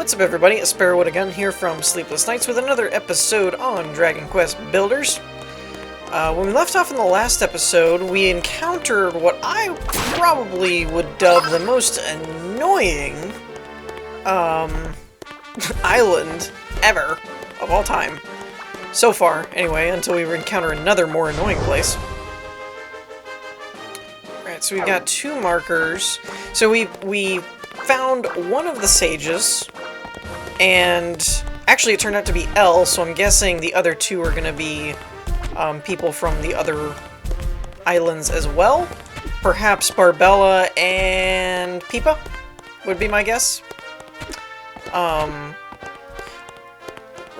What's up everybody, it's Sparrowwood again here from Sleepless Nights with another episode on Dragon Quest Builders. When we left off in the last episode, we encountered what I probably would dub the most annoying island ever of all time. So far, anyway, until we encounter another more annoying place. Alright, so we've got two markers. So we found one of the sages, and actually it turned out to be L, so I'm guessing the other two are going to be people from the other islands as well. Perhaps Barbella and Pipa would be my guess.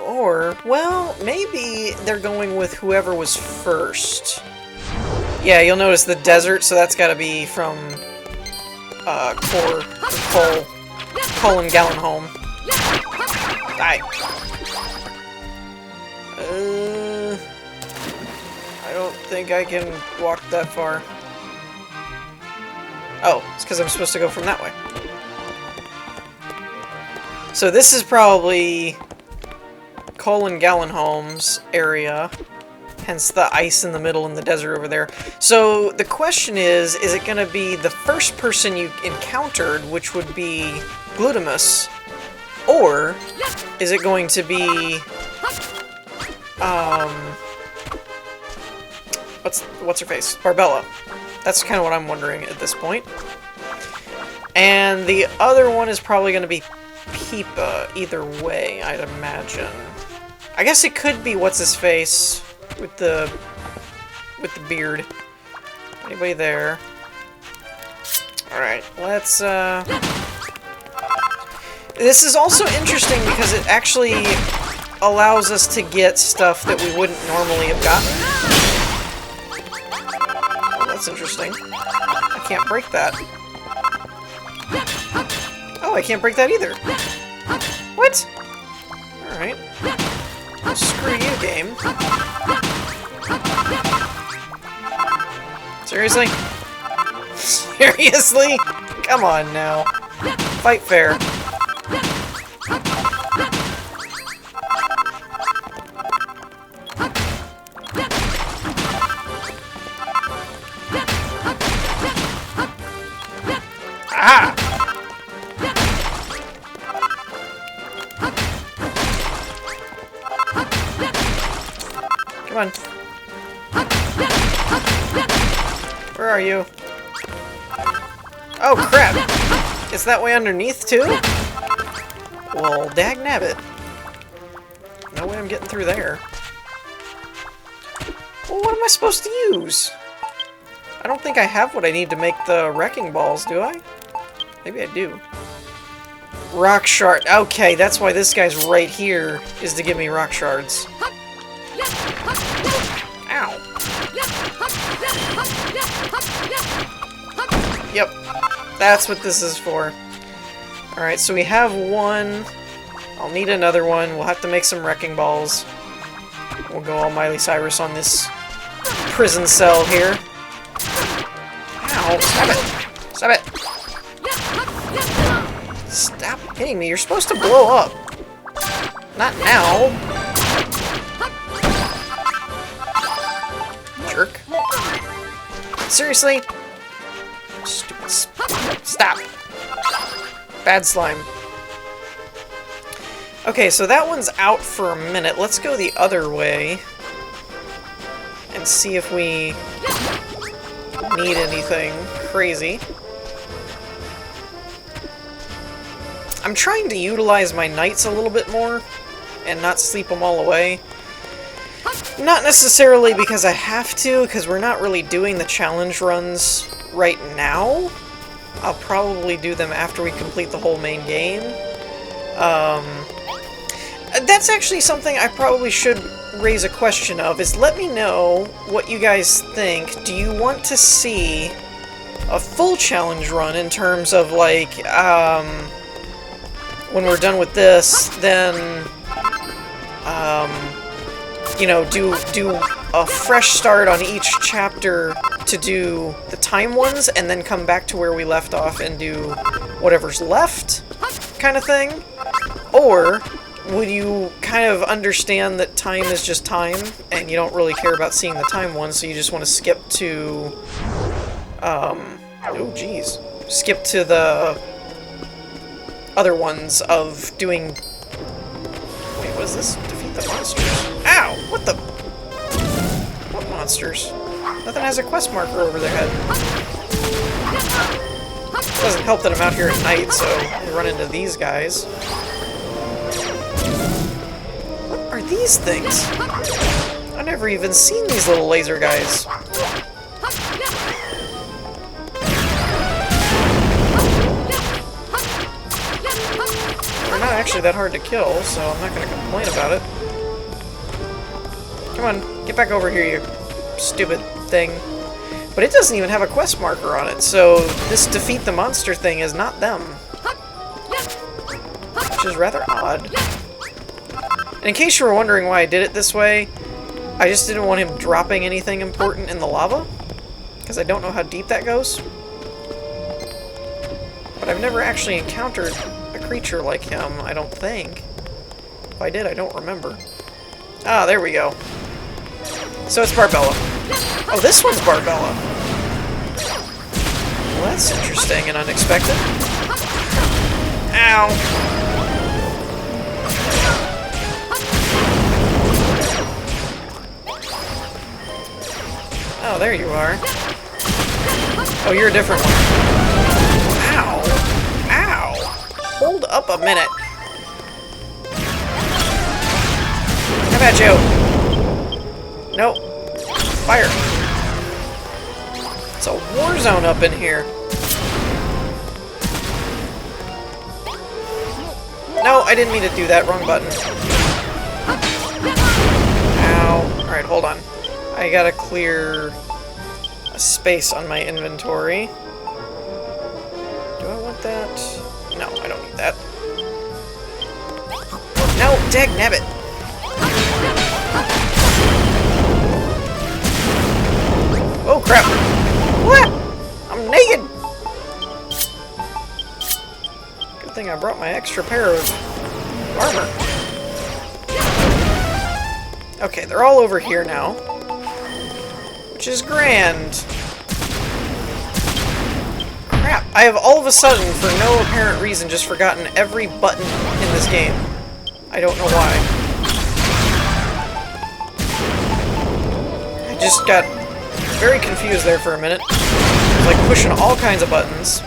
Or, well, maybe they're going with whoever was first. Yeah, you'll notice the desert, so that's got to be from Cole and Gallenholm. Die. I don't think I can walk that far. Oh, it's because I'm supposed to go from that way. So this is probably Cole and Gallenholm's area, hence the ice in the middle and the desert over there. So the question is it going to be the first person you encountered, which would be Glutamus, or is it going to be what's her face? Barbella. That's kind of what I'm wondering at this point. And the other one is probably going to be Pipa, either way, I'd imagine. I guess it could be what's his face with the beard. Anybody there? Alright, let's This is also interesting because it actually allows us to get stuff that we wouldn't normally have gotten. Oh, that's interesting. I can't break that. Oh, I can't break that either. What? Alright. Well, screw you, game. Seriously? Seriously? Come on now. Fight fair. Ah! Come on. Where are you? Oh, crap! It's that way underneath, too? Well, dagnabbit. No way I'm getting through there. Well, what am I supposed to use? I don't think I have what I need to make the wrecking balls, do I? Maybe I do. Rock shard. Okay, that's why this guy's right here, is to give me rock shards. Ow. Yep, that's what this is for. Alright, so we have one. I'll need another one. We'll have to make some wrecking balls. We'll go all Miley Cyrus on this prison cell here. Ow, stop it! Stop it! Stop hitting me, you're supposed to blow up. Not now. Jerk. Seriously? Stupid. Stop. Bad slime. Okay, so that one's out for a minute. Let's go the other way and see if we need anything crazy. I'm trying to utilize my nights a little bit more and not sleep them all away. Not necessarily because I have to, because we're not really doing the challenge runs right now. I'll probably do them after we complete the whole main game. That's actually something I probably should raise a question of, is let me know what you guys think. Do you want to see a full challenge run in terms of, like, when we're done with this, then, you know, do a fresh start on each chapter to do the time ones, and then come back to where we left off and do whatever's left, kind of thing? Or would you kind of understand that time is just time, and you don't really care about seeing the time one, so you just want to skip to, oh geez, skip to the other ones of doing, wait, what is this? Defeat the monsters. Ow! What the? What monsters? Nothing has a quest marker over their head. It doesn't help that I'm out here at night, so I run into these guys. What are these things? I've never even seen these little laser guys. They're not actually that hard to kill, so I'm not going to complain about it. Come on, get back over here, you stupid thing. But it doesn't even have a quest marker on it, so this defeat the monster thing is not them. Which is rather odd. And in case you were wondering why I did it this way, I just didn't want him dropping anything important in the lava, because I don't know how deep that goes. But I've never actually encountered a creature like him, I don't think. If I did, I don't remember. Ah, there we go. So it's Barbella. Oh, this one's Barbella. Well, that's interesting and unexpected. Ow! Oh, there you are. Oh, you're a different one. Ow! Ow! Hold up a minute. How about you? Nope. Fire. It's a war zone up in here. No, I didn't mean to do that. Wrong button. Ow. Alright, hold on. I gotta clear a space on my inventory. Do I want that? No, I don't need that. No, dagnabbit! Oh crap! What? I'm naked! Good thing I brought my extra pair of armor. Okay, they're all over here now. Which is grand. Crap, I have all of a sudden, for no apparent reason, just forgotten every button in this game. I don't know why. I just got very confused there for a minute. I was like pushing all kinds of buttons.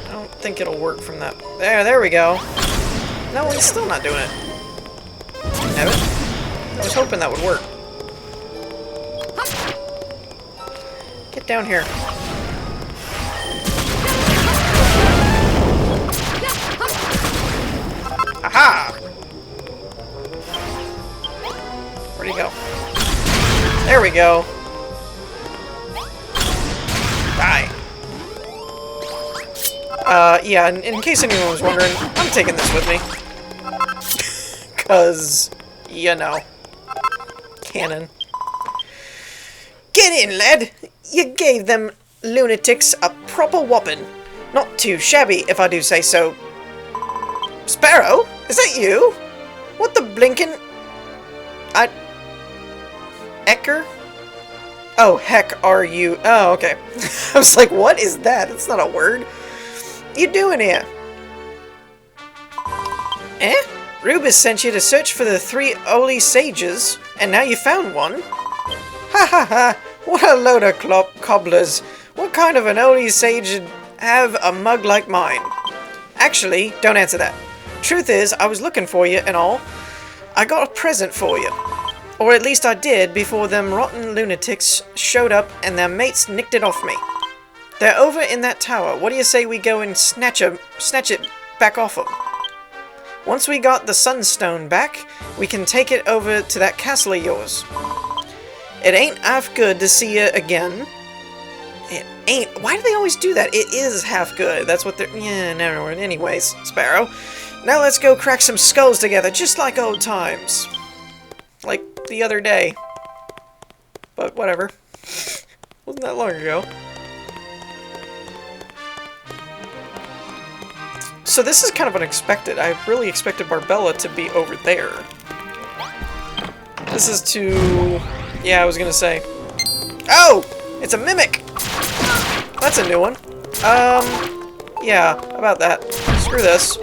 I don't think it'll work from that. There we go. No, it's still not doing it. Damn it. I was hoping that would work. Get down here. Aha! Where'd he go? There we go. Die. Yeah, in case anyone was wondering, I'm taking this with me. 'Cause, you know, canon. Get in, lad! You gave them lunatics a proper whopping. Not too shabby, if I do say so. Sparrow? Is that you? What the blinkin'... Ecker? Oh, heck are you... Oh, okay. I was like, what is that? It's not a word. You doing here? Eh? Rubus sent you to search for the 3 holy sages, and now you found one? Ha ha ha! What a load of cobblers! What kind of an holy sage would have a mug like mine? Actually, don't answer that. Truth is, I was looking for you and all. I got a present for you. Or at least I did before them rotten lunatics showed up and their mates nicked it off me. They're over in that tower. What do you say we go and snatch it back off them? Once we got the sunstone back, we can take it over to that castle of yours. It ain't half good to see you again. It ain't. Why do they always do that? It is half good. That's what they're... Yeah, no. Anyways, Sparrow. Now let's go crack some skulls together, just like old times. Like the other day. But whatever. Wasn't that long ago. So this is kind of unexpected. I really expected Barbella to be over there. This is to... Yeah, I was gonna say. Oh! It's a mimic! That's a new one. Yeah, how about that? Screw this.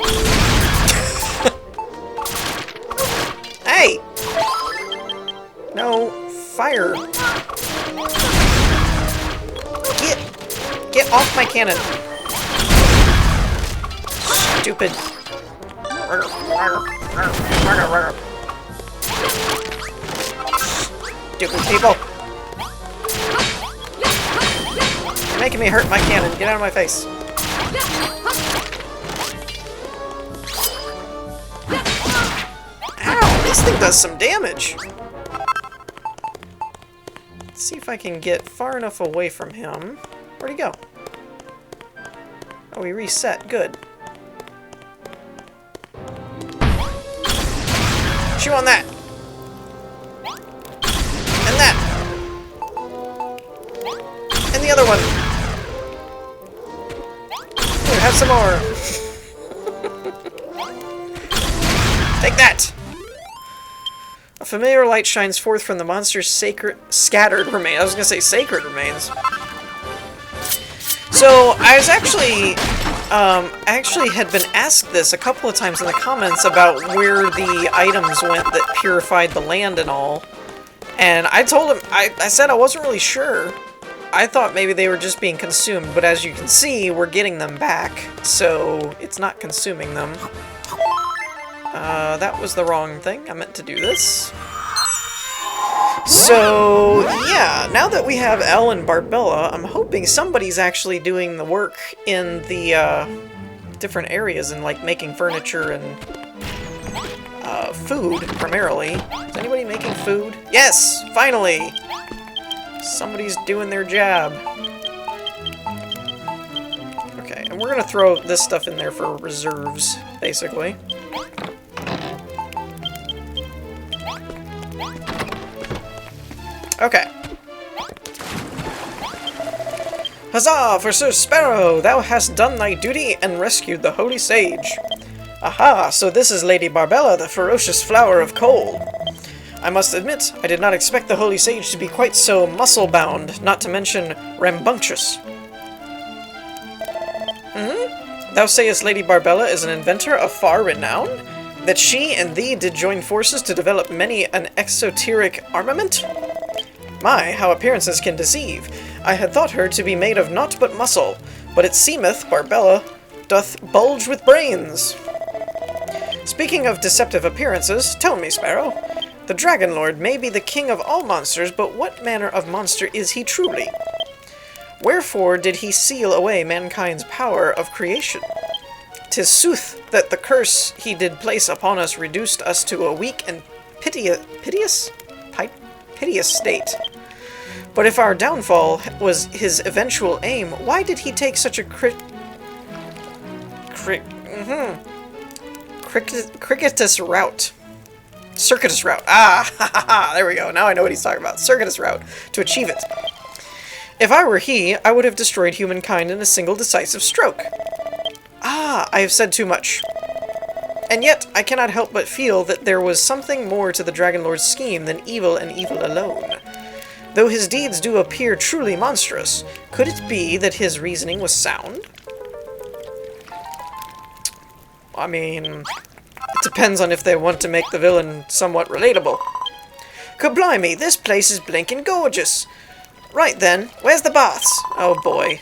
Hey! No, fire. Get off my cannon. Stupid. Stupid people. You're making me hurt my cannon. Get out of my face. Ow, this thing does some damage. Let's see if I can get far enough away from him. Where'd he go? Oh, he reset. Good. Chew on that! And that! And the other one! Here, have some more! Take that! A familiar light shines forth from the monster's scattered remains. I was gonna say sacred remains. So, I was actually had been asked this a couple of times in the comments about where the items went that purified the land and all. And I told him, I said I wasn't really sure. I thought maybe they were just being consumed, but as you can see, we're getting them back, so it's not consuming them. That was the wrong thing. I meant to do this. So, yeah, now that we have Elle and Barbella, I'm hoping somebody's actually doing the work in the, different areas and, like, making furniture and, food, primarily. Is anybody making food? Yes! Finally! Somebody's doing their job. Okay, and we're gonna throw this stuff in there for reserves, basically. Okay. Huzzah for Sir Sparrow! Thou hast done thy duty and rescued the holy sage. Aha, so this is Lady Barbella, the ferocious flower of coal. I must admit, I did not expect the holy sage to be quite so muscle-bound, not to mention rambunctious. Thou sayest Lady Barbella is an inventor of far renown? That she and thee did join forces to develop many an exoteric armament? My, how appearances can deceive! I had thought her to be made of naught but muscle, but it seemeth Barbella doth bulge with brains. Speaking of deceptive appearances, tell me, Sparrow, the Dragon Lord may be the king of all monsters, but what manner of monster is he truly? Wherefore did he seal away mankind's power of creation? 'Tis sooth that the curse he did place upon us reduced us to a weak and piteous state. But if our downfall was his eventual aim, why did he take such a circuitous route? Ah, ha, ha, ha, there we go. Now I know what he's talking about. Circuitous route to achieve it. If I were he, I would have destroyed humankind in a single decisive stroke. Ah, I have said too much. And yet, I cannot help but feel that there was something more to the Dragon Lord's scheme than evil and evil alone. Though his deeds do appear truly monstrous, could it be that his reasoning was sound? I mean, it depends on if they want to make the villain somewhat relatable. Kablimey, this place is blinking gorgeous! Right then, where's the baths? Oh boy.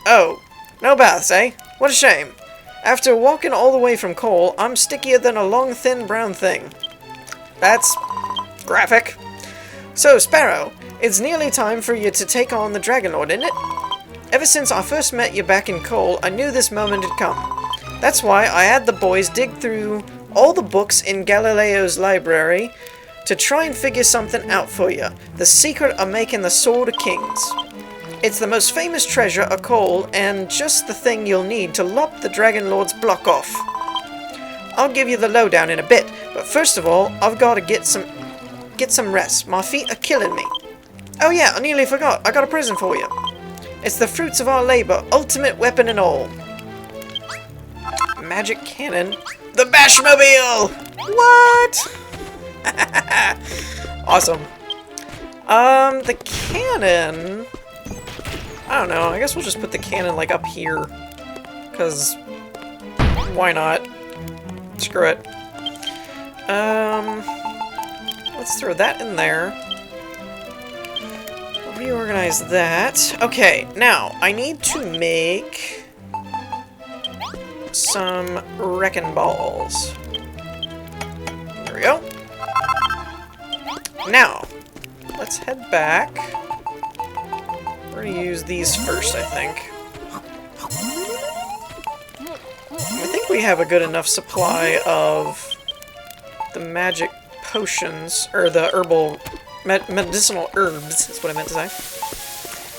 Oh, no baths, eh? What a shame. After walking all the way from coal, I'm stickier than a long, thin, brown thing. That's graphic. So, Sparrow, it's nearly time for you to take on the Dragon Lord, isn't it? Ever since I first met you back in coal, I knew this moment had come. That's why I had the boys dig through all the books in Galileo's library to try and figure something out for you. The secret of making the Sword of Kings. It's the most famous treasure of coal, and just the thing you'll need to lop the Dragon Lord's block off. I'll give you the lowdown in a bit, but first of all, I've got to get some rest. My feet are killing me. Oh yeah, I nearly forgot. I got a present for you. It's the fruits of our labor, ultimate weapon and all. magic cannon. The Bashmobile! What? Awesome. The cannon... I don't know, I guess we'll just put the cannon, like, up here. Because... why not? Screw it. Let's throw that in there. Reorganize that. Okay, now, I need to make... some wrecking balls. There we go. Now, let's head back. We're gonna use these first, I think. I think we have a good enough supply of the magic potions, or the herbal, medicinal herbs, is what I meant to say.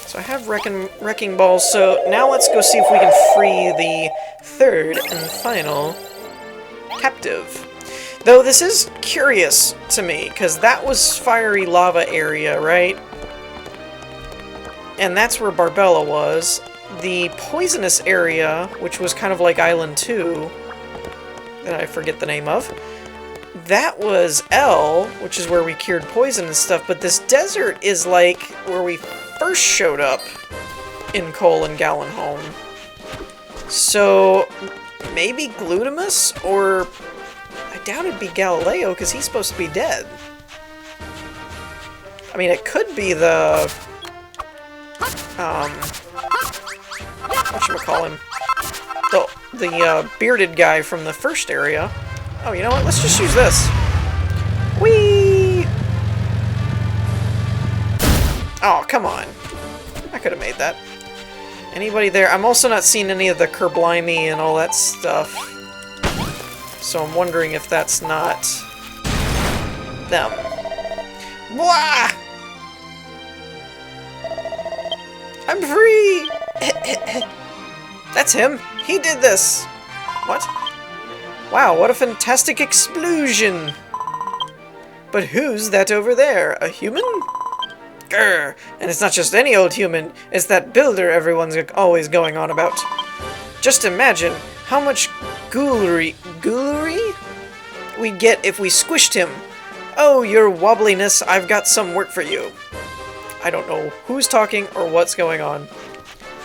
So I have wrecking balls, so now let's go see if we can free the third and final captive. Though this is curious to me, because that was fiery lava area, right? And that's where Barbella was. The poisonous area, which was kind of like Island 2, that I forget the name of, that was L, which is where we cured poison and stuff, but this desert is like where we first showed up in Cole and Gallenholm. So, maybe Glutamus, or I doubt it'd be Galileo, because he's supposed to be dead. I mean, it could be the... whatchamacallhim? The bearded guy from the first area. Oh, you know what? Let's just use this. Whee! Oh, come on. I could have made that. Anybody there? I'm also not seeing any of the Kerblimey and all that stuff. So I'm wondering if that's not them. Blah! I'm free! That's him. He did this. What? Wow, what a fantastic explosion! But who's that over there? A human? Grr! And it's not just any old human, it's that builder everyone's always going on about. Just imagine how much ghoulery we'd get if we squished him. Oh, your wobbliness, I've got some work for you. I don't know who's talking or what's going on.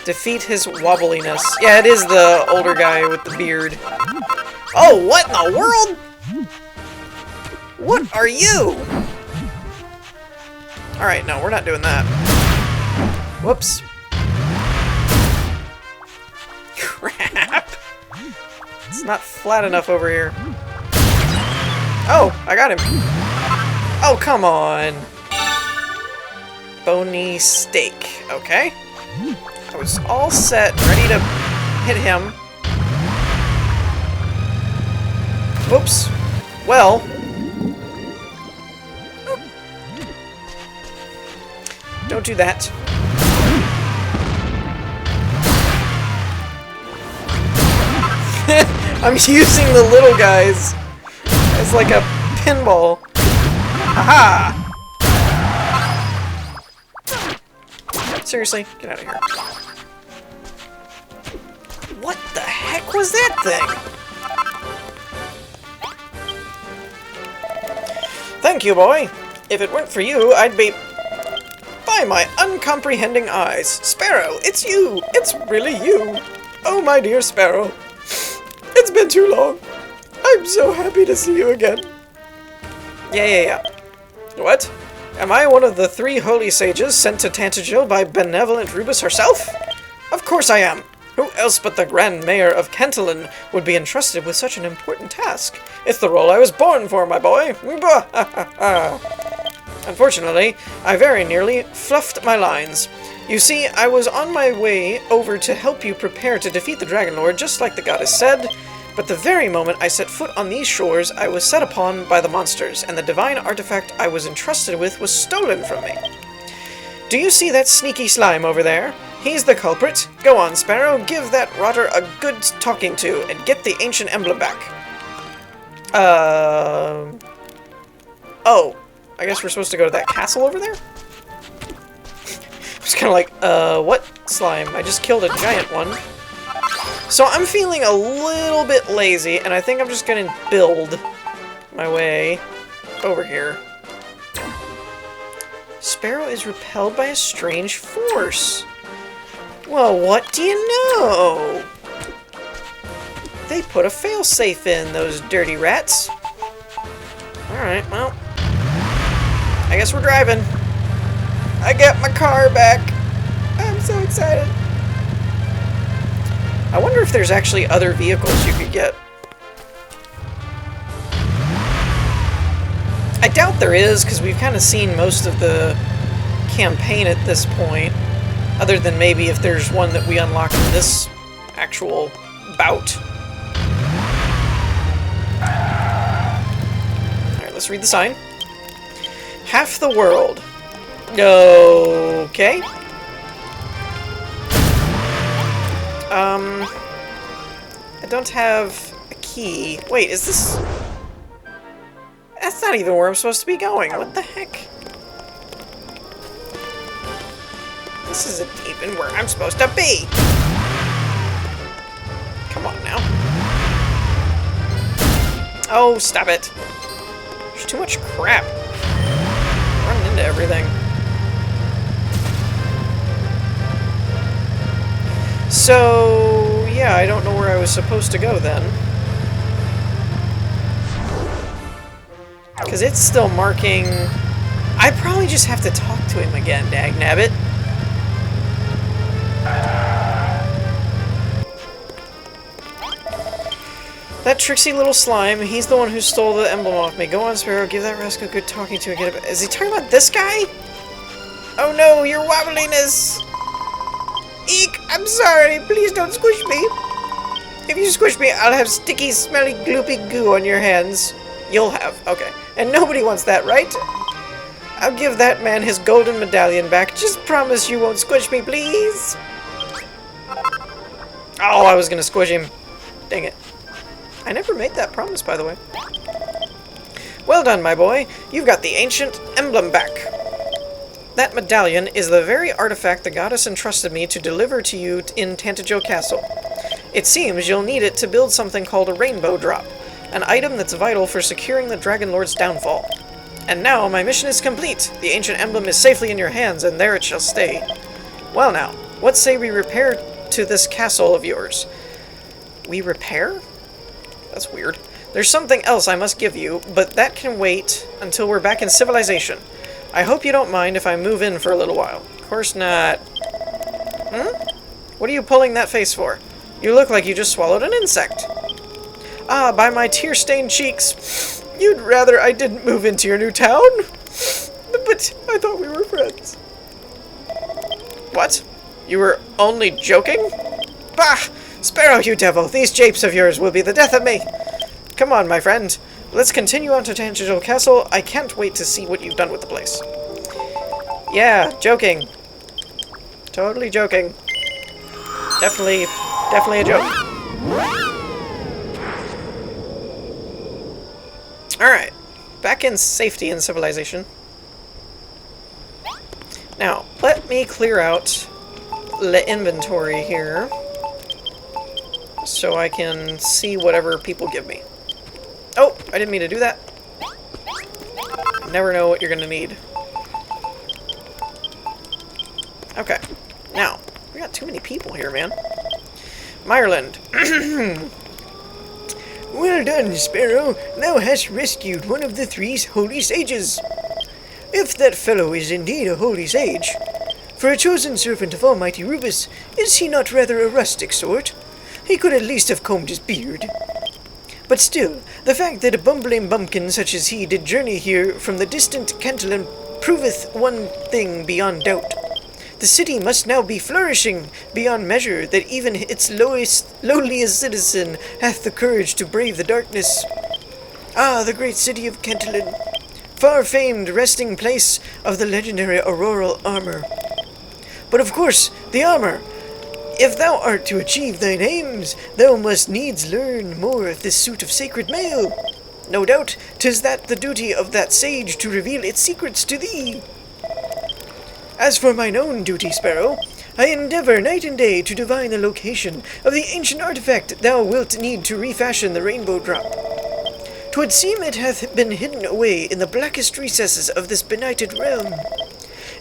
Defeat his wobbliness. Yeah, it is the older guy with the beard. Oh, what in the world? What are you? Alright, no, we're not doing that. Whoops. Crap. It's not flat enough over here. Oh, I got him. Oh, come on. Bony steak. Okay. I was all set, ready to hit him. Whoops. Well. Don't do that. I'm using the little guys as like a pinball. Haha! Seriously? Get out of here. What the heck was that thing? Thank you, boy. If it weren't for you, I'd be... By my uncomprehending eyes. Sparrow, it's you! It's really you! Oh, my dear Sparrow. It's been too long. I'm so happy to see you again. Yeah. What? Am I one of the 3 holy sages sent to Tantagil by benevolent Rubus herself? Of course I am. Who else but the Grand Mayor of Cantilon would be entrusted with such an important task? It's the role I was born for, my boy. Unfortunately, I very nearly fluffed my lines. You see, I was on my way over to help you prepare to defeat the Dragon Lord, just like the goddess said, but the very moment I set foot on these shores, I was set upon by the monsters, and the divine artifact I was entrusted with was stolen from me. Do you see that sneaky slime over there? He's the culprit. Go on, Sparrow, give that rotter a good talking to, and get the ancient emblem back. Oh, I guess we're supposed to go to that castle over there? I was kind of like, what slime? I just killed a giant one. So I'm feeling a little bit lazy, and I think I'm just gonna build my way over here. Sparrow is repelled by a strange force. Well, what do you know? They put a failsafe in, those dirty rats. Alright, well, I guess we're driving. I got my car back. I'm so excited. I wonder if there's actually other vehicles you could get. I doubt there is, because we've kind of seen most of the campaign at this point. Other than maybe if there's one that we unlock in this actual bout. Alright, let's read the sign. Half the world. Okay. I don't have a key. Wait, is this... That's not even where I'm supposed to be going. What the heck? This isn't even where I'm supposed to be. Come on now. Oh, stop it. There's too much crap. I'm running into everything. So, yeah, I don't know where I was supposed to go then. Because it's still marking... I probably just have to talk to him again, dagnabbit. That tricksy little slime, he's the one who stole the emblem off me. Go on, Sparrow, give that rascal good talking to and get it. Is he talking about this guy? Oh no, your wobbliness! Eek, I'm sorry, please don't squish me. If you squish me, I'll have sticky, smelly, gloopy goo on your hands. You'll have, okay. And nobody wants that, right? I'll give that man his golden medallion back. Just promise you won't squish me, please. Oh, I was gonna squish him. Dang it. I never made that promise, by the way. Well done, my boy. You've got the ancient emblem back. That medallion is the very artifact the goddess entrusted me to deliver to you in Tantajo Castle. It seems you'll need it to build something called a rainbow drop, an item that's vital for securing the Dragon Lord's downfall. And now my mission is complete. The ancient emblem is safely in your hands, and there it shall stay. Well now, what say we repair to this castle of yours? We repair? That's weird. There's something else I must give you, but that can wait until we're back in civilization. I hope you don't mind if I move in for a little while. Of course not. What are you pulling that face for? You look like you just swallowed an insect. Ah, by my tear-stained cheeks. You'd rather I didn't move into your new town? But I thought we were friends. What? You were only joking? Bah! Sparrow, you devil! These japes of yours will be the death of me! Come on, my friend. Let's continue on to Tantajo Castle. I can't wait to see what you've done with the place. Yeah, joking. Totally joking. Definitely a joke. Alright. Back in safety and civilization. Now, let me clear out the inventory here, so I can see whatever people give me. Oh, I didn't mean to do that. Never know what you're gonna need. Okay, now, we got too many people here, man. Meyerland. Well done, Sparrow. Thou hast rescued one of the 3 holy sages. If that fellow is indeed a holy sage, for a chosen servant of Almighty Rubus, is he not rather a rustic sort? He could at least have combed his beard. But still, the fact that a bumbling bumpkin such as he did journey here from the distant Cantilon proveth one thing beyond doubt. The city must now be flourishing beyond measure, that even its lowliest citizen hath the courage to brave the darkness. Ah, the great city of Cantilon, far-famed resting place of the legendary auroral armor. But of course, the armor! If thou art to achieve thine aims, thou must needs learn more of this suit of sacred mail. No doubt, 'tis that the duty of that sage to reveal its secrets to thee. As for mine own duty, Sparrow, I endeavor night and day to divine the location of the ancient artifact thou wilt need to refashion the rainbow drop. 'Twould seem it hath been hidden away in the blackest recesses of this benighted realm.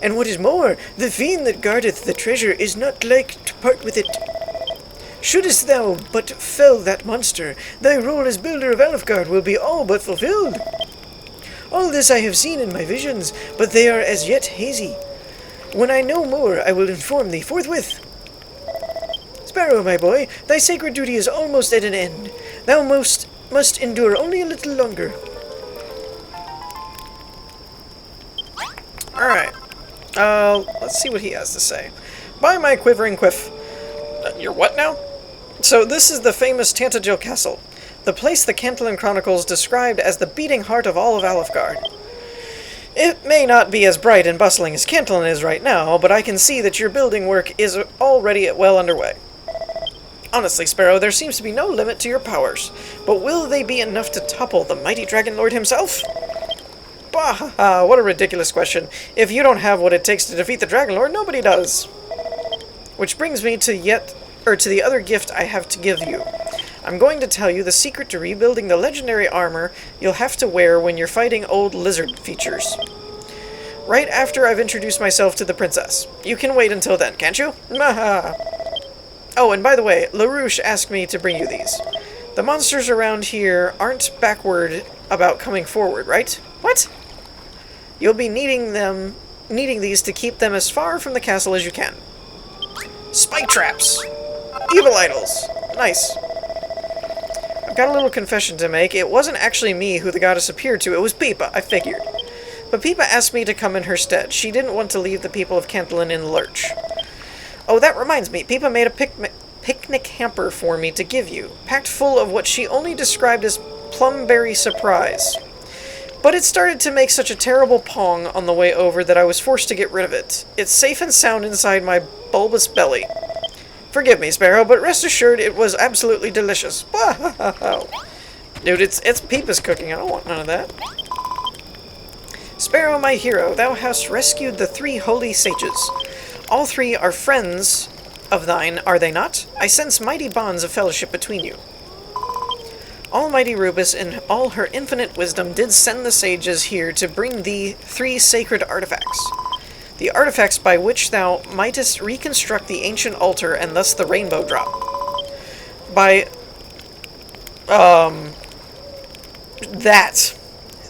And what is more, the fiend that guardeth the treasure is not like to part with it. Shouldest thou but fell that monster, thy role as builder of Alfgard will be all but fulfilled. All this I have seen in my visions, but they are as yet hazy. When I know more, I will inform thee forthwith. Sparrow, my boy, thy sacred duty is almost at an end. Thou must endure only a little longer. Alright. Let's see what he has to say. By my quivering quiff. You're what now? So this is the famous Tantagil Castle, the place the Cantillon Chronicles described as the beating heart of all of Alfgard. It may not be as bright and bustling as Cantillon is right now, but I can see that your building work is already well underway. Honestly, Sparrow, there seems to be no limit to your powers, but will they be enough to topple the mighty Dragon Lord himself? Bah, what a ridiculous question. If you don't have what it takes to defeat the Dragon Lord, nobody does. Which brings me to the other gift I have to give you. I'm going to tell you the secret to rebuilding the legendary armor you'll have to wear when you're fighting old lizard features. Right after I've introduced myself to the princess. You can wait until then, can't you? Maha! Oh, and by the way, LaRouche asked me to bring you these. The monsters around here aren't backward about coming forward, right? What? You'll be needing these to keep them as far from the castle as you can. Spike traps! Evil idols! Nice. I've got a little confession to make. It wasn't actually me who the goddess appeared to, it was Peepa, I figured. But Peepa asked me to come in her stead. She didn't want to leave the people of Cantillon in the lurch. Oh, that reminds me, Peepa made a picnic hamper for me to give you, packed full of what she only described as plumberry surprise. But it started to make such a terrible pong on the way over that I was forced to get rid of it. It's safe and sound inside my bulbous belly. Forgive me, Sparrow, but rest assured it was absolutely delicious. Dude, it's Peepa's cooking. I don't want none of that. Sparrow, my hero, thou hast rescued the 3 holy sages. All 3 are friends of thine, are they not? I sense mighty bonds of fellowship between you. Almighty Rubus, in all her infinite wisdom, did send the sages here to bring thee 3 sacred artifacts. The artifacts by which thou mightest reconstruct the ancient altar and thus the rainbow drop. By,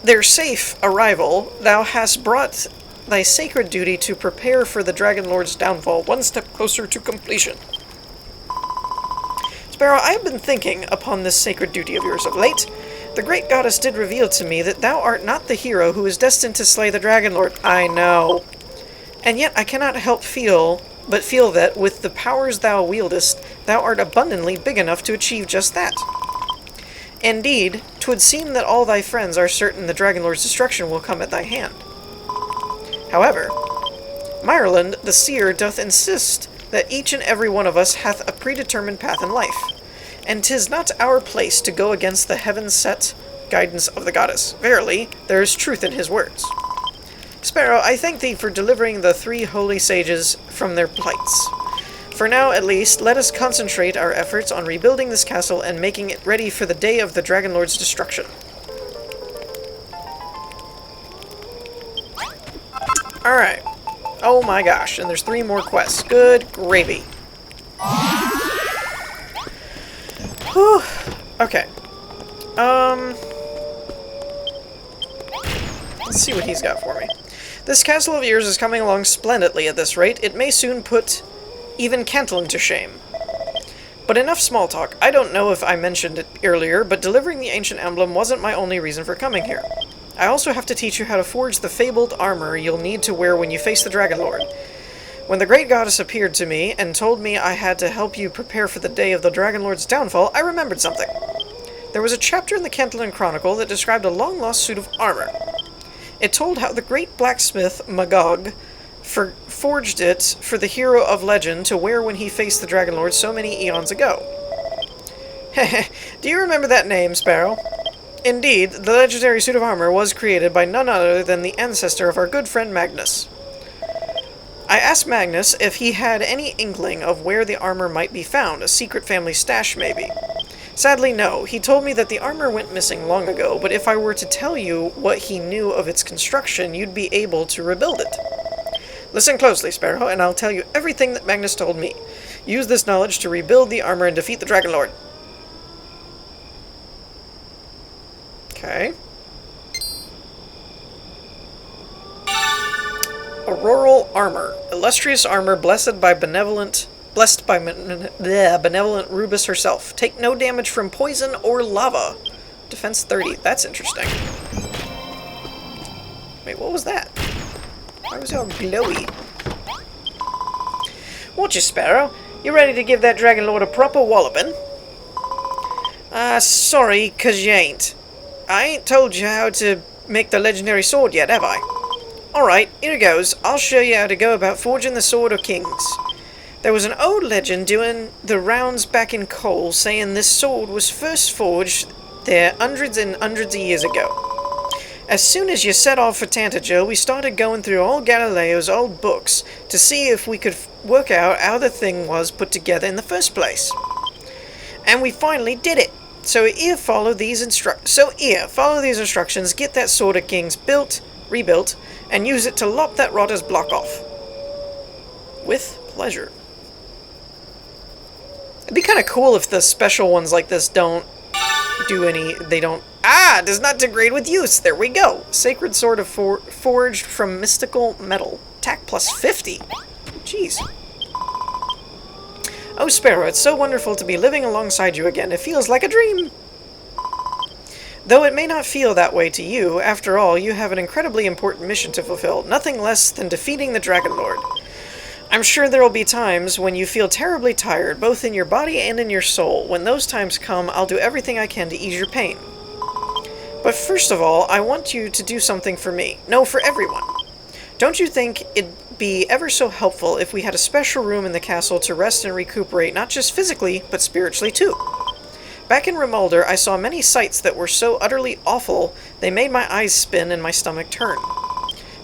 their safe arrival, thou hast brought thy sacred duty to prepare for the Dragon Lord's downfall one step closer to completion. Sparrow, I have been thinking upon this sacred duty of yours of late. The great goddess did reveal to me that thou art not the hero who is destined to slay the Dragon Lord. I know. And yet I cannot help feel that, with the powers thou wieldest, thou art abundantly big enough to achieve just that. Indeed, 'twould seem that all thy friends are certain the Dragon Lord's destruction will come at thy hand. However, Myrland, the seer, doth insist that each and every one of us hath a predetermined path in life, and 'tis not our place to go against the heaven-set guidance of the goddess. Verily, there is truth in his words. Sparrow, I thank thee for delivering the 3 holy sages from their plights. For now, at least, let us concentrate our efforts on rebuilding this castle and making it ready for the day of the Dragon Lord's destruction. Alright. Oh my gosh, and there's 3 more quests. Good gravy. Whew. Okay. Let's see what he's got for me. This castle of yours is coming along splendidly at this rate. It may soon put even Cantillon to shame. But enough small talk. I don't know if I mentioned it earlier, but delivering the ancient emblem wasn't my only reason for coming here. I also have to teach you how to forge the fabled armor you'll need to wear when you face the Dragon Lord. When the great goddess appeared to me and told me I had to help you prepare for the day of the Dragon Lord's downfall, I remembered something. There was a chapter in the Cantillon Chronicle that described a long-lost suit of armor. It told how the great blacksmith, Magog, forged it for the hero of legend to wear when he faced the Dragon Lord so many eons ago. Do you remember that name, Sparrow? Indeed, the legendary suit of armor was created by none other than the ancestor of our good friend Magnus. I asked Magnus if he had any inkling of where the armor might be found, a secret family stash maybe. Sadly, no. He told me that the armor went missing long ago, but if I were to tell you what he knew of its construction, you'd be able to rebuild it. Listen closely, Sparrow, and I'll tell you everything that Magnus told me. Use this knowledge to rebuild the armor and defeat the Dragon Lord. Okay. Auroral armor. Illustrious armor blessed by benevolent Rubus herself. Take no damage from poison or lava. Defense 30. That's interesting. Wait, what was that? Why was it all glowy? Watch it, Sparrow. You ready to give that Dragon Lord a proper walloping? Sorry, 'cause you ain't. I ain't told you how to make the legendary sword yet, have I? Alright, here goes. I'll show you how to go about forging the Sword of Kings. There was an old legend doing the rounds back in Cole saying this sword was first forged there hundreds and hundreds of years ago. As soon as you set off for Tantagel, we started going through all Galileo's old books to see if we could work out how the thing was put together in the first place. And we finally did it. So here, follow these instructions, get that Sword of Kings rebuilt, and use it to lop that rotter's block off. With pleasure. It'd be kind of cool if the special ones like this does not degrade with use. There we go. Sacred sword forged from mystical metal. Attack plus 50. Jeez. Oh, Sparrow, it's so wonderful to be living alongside you again. It feels like a dream. Though it may not feel that way to you, after all, you have an incredibly important mission to fulfill. Nothing less than defeating the Dragon Lord. I'm sure there will be times when you feel terribly tired, both in your body and in your soul. When those times come, I'll do everything I can to ease your pain. But first of all, I want you to do something for me. No, for everyone. Don't you think it'd be ever so helpful if we had a special room in the castle to rest and recuperate, not just physically, but spiritually too? Back in Remulder, I saw many sights that were so utterly awful, they made my eyes spin and my stomach turn.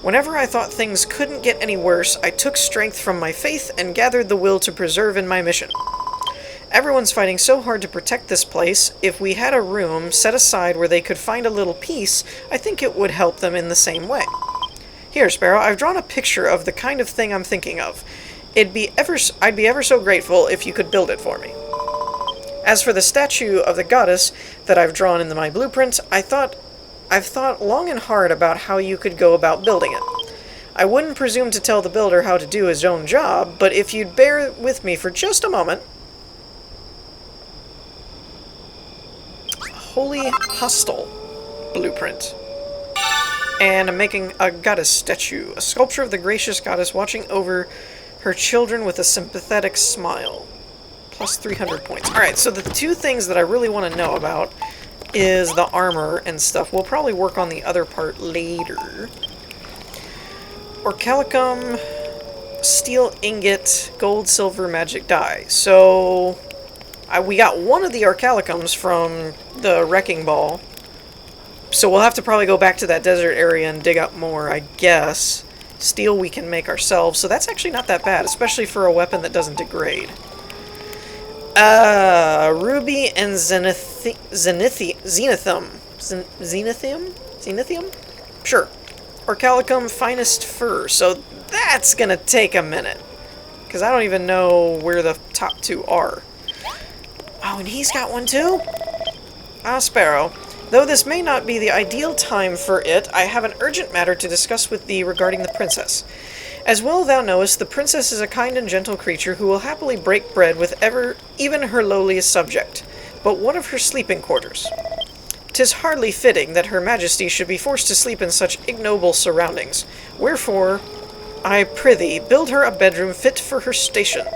Whenever I thought things couldn't get any worse, I took strength from my faith and gathered the will to persevere in my mission. Everyone's fighting so hard to protect this place. If we had a room set aside where they could find a little peace, I think it would help them in the same way. Here, Sparrow, I've drawn a picture of the kind of thing I'm thinking of. I'd be ever so grateful if you could build it for me. As for the statue of the goddess that I've drawn in my blueprint, I've thought long and hard about how you could go about building it. I wouldn't presume to tell the builder how to do his own job, but if you'd bear with me for just a moment... Holy Hostel blueprint. And I'm making a goddess statue, a sculpture of the gracious goddess watching over her children with a sympathetic smile. Plus 300 points. Alright, so the two things that I really want to know about is the armor and stuff. We'll probably work on the other part later. Orcalicum, steel ingot, gold, silver, magic die. So, we got one of the Orcalicums from the Wrecking Ball. So we'll have to probably go back to that desert area and dig up more, I guess. Steel we can make ourselves, so that's actually not that bad, especially for a weapon that doesn't degrade. Ruby and Zenithium? Sure. Orcalicum finest fur, so that's gonna take a minute. Because I don't even know where the top two are. Oh, and he's got one too? Ah, Sparrow. Though this may not be the ideal time for it, I have an urgent matter to discuss with thee regarding the princess. As well thou knowest, the princess is a kind and gentle creature who will happily break bread with even her lowliest subject. But what of her sleeping quarters? 'Tis hardly fitting that her majesty should be forced to sleep in such ignoble surroundings. Wherefore, I prithee, build her a bedroom fit for her station.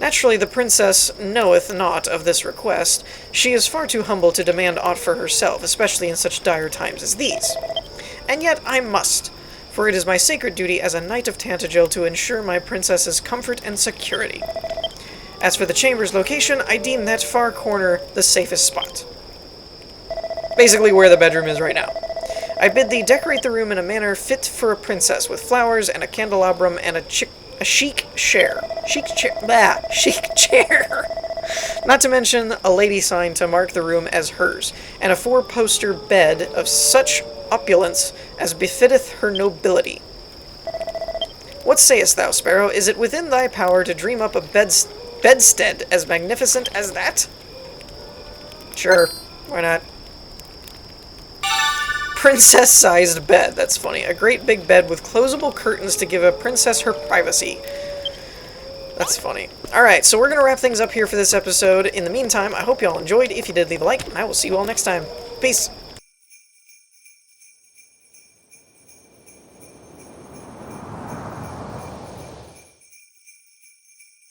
Naturally, the princess knoweth not of this request. She is far too humble to demand aught for herself, especially in such dire times as these. And yet I must, for it is my sacred duty as a knight of Tantagel to ensure my princess's comfort and security. As for the chamber's location, I deem that far corner the safest spot. Basically where the bedroom is right now. I bid thee decorate the room in a manner fit for a princess, with flowers and a candelabrum and a a chic chair. Chic chair. Not to mention a lady sign to mark the room as hers, and a 4-poster bed of such opulence as befitteth her nobility. What sayest thou, Sparrow? Is it within thy power to dream up a bedstead as magnificent as that? Sure, why not? Princess-sized bed. That's funny. A great big bed with closable curtains to give a princess her privacy. That's funny. Alright, so we're going to wrap things up here for this episode. In the meantime, I hope you all enjoyed. If you did, leave a like, and I will see you all next time. Peace!